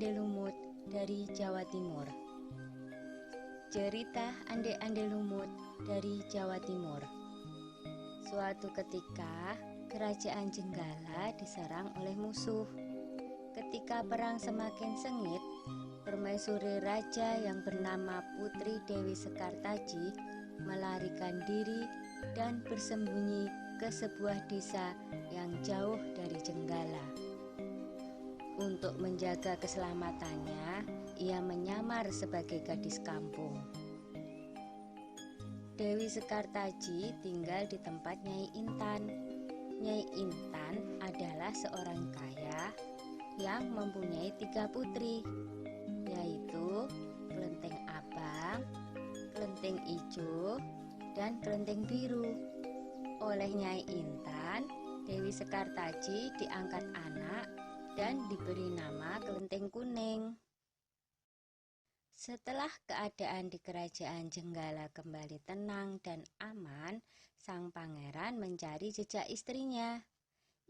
Ande-Ande Lumut dari Jawa Timur. Cerita Ande-Ande Lumut dari Jawa Timur. Suatu ketika, kerajaan Jenggala diserang oleh musuh. Ketika perang semakin sengit, permaisuri raja yang bernama Putri Dewi Sekartaji melarikan diri dan bersembunyi ke sebuah desa yang jauh dari Jenggala. Untuk menjaga keselamatannya, ia menyamar sebagai gadis kampung. Dewi Sekartaji tinggal di tempat Nyai Intan. Nyai Intan adalah seorang kaya yang mempunyai 3 putri, yaitu Kelenteng Abang, Kelenteng Ijo, dan Kelenteng Biru. Oleh Nyai Intan, Dewi Sekartaji diangkat anak dan diberi nama Kelenteng Kuning. Setelah keadaan di kerajaan Jenggala kembali tenang dan aman, sang pangeran mencari jejak istrinya.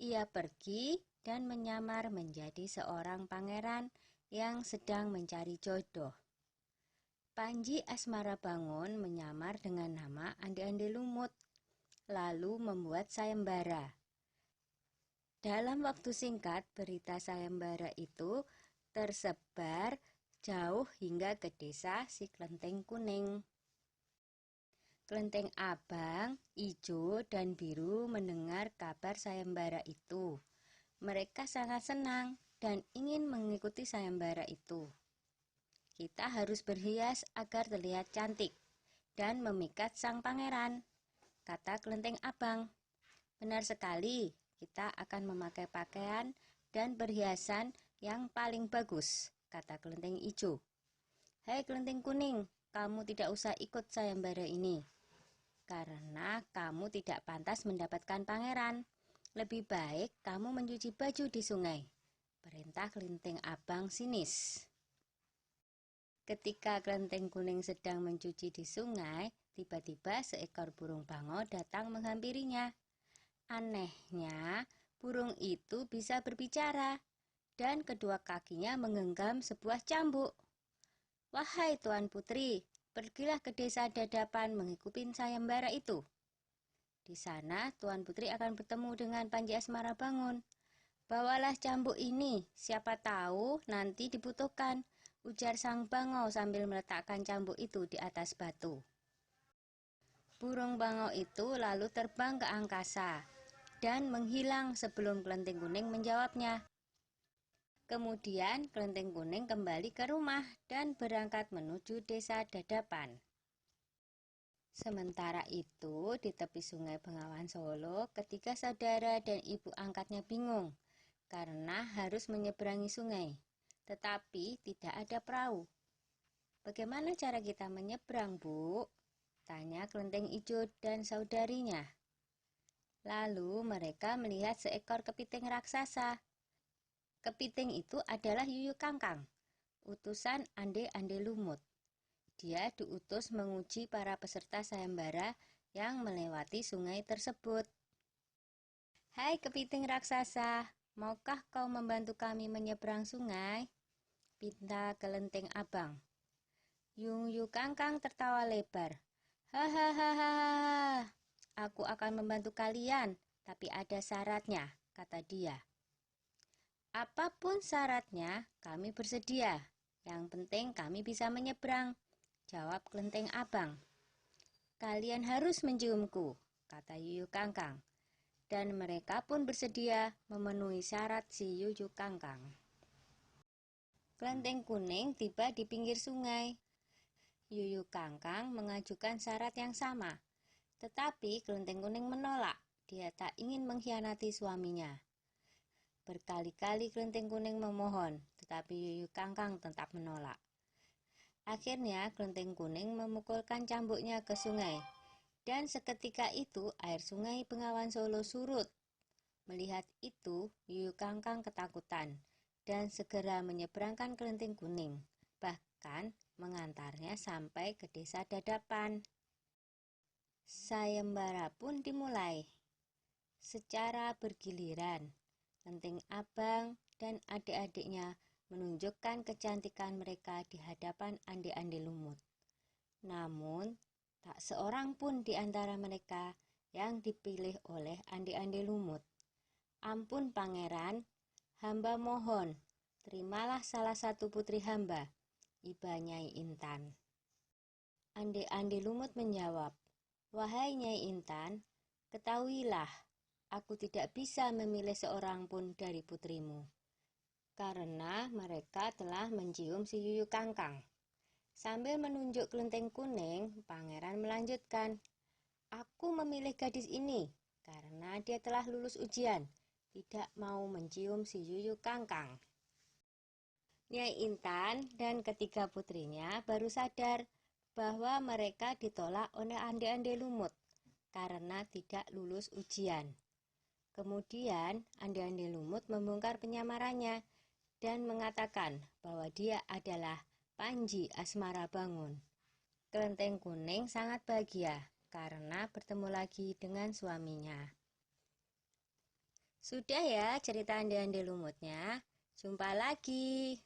Ia pergi dan menyamar menjadi seorang pangeran yang sedang mencari jodoh. Panji Asmarabangun menyamar dengan nama Ande-Ande Lumut, lalu membuat sayembara. Dalam waktu singkat, berita sayembara itu tersebar jauh hingga ke desa si Kelenteng Kuning. Kelenteng Abang, Ijo, dan Biru mendengar kabar sayembara itu. Mereka sangat senang dan ingin mengikuti sayembara itu. Kita harus berhias agar terlihat cantik dan memikat sang pangeran, kata Kelenteng Abang. Benar sekali. Kita akan memakai pakaian dan perhiasan yang paling bagus, kata Kelenteng Ijo. Hai Kelenteng Kuning, kamu tidak usah ikut sayembara ini, karena kamu tidak pantas mendapatkan pangeran. Lebih baik kamu mencuci baju di sungai, perintah Kelenteng Abang sinis. Ketika Kelenteng Kuning sedang mencuci di sungai, tiba-tiba seekor burung bangau datang menghampirinya. Anehnya, burung itu bisa berbicara dan kedua kakinya menggenggam sebuah cambuk. Wahai Tuan Putri, pergilah ke desa Dadapan mengikuti sayembara itu. Di sana Tuan Putri akan bertemu dengan Panji Asmarabangun. Bawalah cambuk ini, siapa tahu nanti dibutuhkan, ujar sang bangau sambil meletakkan cambuk itu di atas batu. Burung bangau itu lalu terbang ke angkasa dan menghilang sebelum Kelenteng Kuning menjawabnya. Kemudian Kelenteng Kuning kembali ke rumah dan berangkat menuju desa Dadapan. Sementara itu, di tepi sungai Bengawan Solo, ketiga saudara dan ibu angkatnya bingung karena harus menyeberangi sungai, tetapi tidak ada perahu. Bagaimana cara kita menyeberang, Bu? Tanya Kelenteng Ijo dan saudarinya. Lalu mereka melihat seekor kepiting raksasa. Kepiting itu adalah Yuyu Kangkang, utusan Ande-Ande Lumut. Dia diutus menguji para peserta sayembara yang melewati sungai tersebut. Hai kepiting raksasa, maukah kau membantu kami menyeberang sungai? Pinta Kelenteng Abang. Yuyu Kangkang tertawa lebar. Hahaha. Aku akan membantu kalian, tapi ada syaratnya, kata dia. Apapun syaratnya, kami bersedia. Yang penting kami bisa menyeberang, jawab Kelenteng Abang. Kalian harus menciumku, kata Yuyu Kangkang. Dan mereka pun bersedia memenuhi syarat si Yuyu Kangkang. Kelenteng Kuning tiba di pinggir sungai. Yuyu Kangkang mengajukan syarat yang sama. Tetapi Kelenteng Kuning menolak, dia tak ingin mengkhianati suaminya. Berkali-kali Kelenteng Kuning memohon, tetapi Yuyu Kangkang tetap menolak. Akhirnya Kelenteng Kuning memukulkan cambuknya ke sungai, dan seketika itu air sungai Bengawan Solo surut. Melihat itu, Yuyu Kangkang ketakutan, dan segera menyeberangkan Kelenteng Kuning, bahkan mengantarnya sampai ke desa Dadapan. Sayembara pun dimulai. Secara bergiliran, Kelenteng Abang dan adik-adiknya menunjukkan kecantikan mereka di hadapan ande-ande lumut. Namun, tak seorang pun di antara mereka yang dipilih oleh ande-ande lumut. Ampun pangeran, hamba mohon, terimalah salah satu putri hamba, iba Nyai Intan. Ande-ande lumut menjawab, wahai Nyai Intan, ketahuilah, aku tidak bisa memilih seorang pun dari putrimu, karena mereka telah mencium si Yuyu Kangkang. Sambil menunjuk kelenteng kuning, pangeran melanjutkan, aku memilih gadis ini karena dia telah lulus ujian, tidak mau mencium si Yuyu Kangkang. Nyai Intan dan ketiga putrinya baru sadar bahwa mereka ditolak oleh ande-ande lumut karena tidak lulus ujian. Kemudian ande-ande lumut membongkar penyamarannya dan mengatakan bahwa dia adalah Panji Asmara Bangun. Kelenteng kuning sangat bahagia karena bertemu lagi dengan suaminya. Sudah ya cerita ande-ande lumutnya. Jumpa lagi.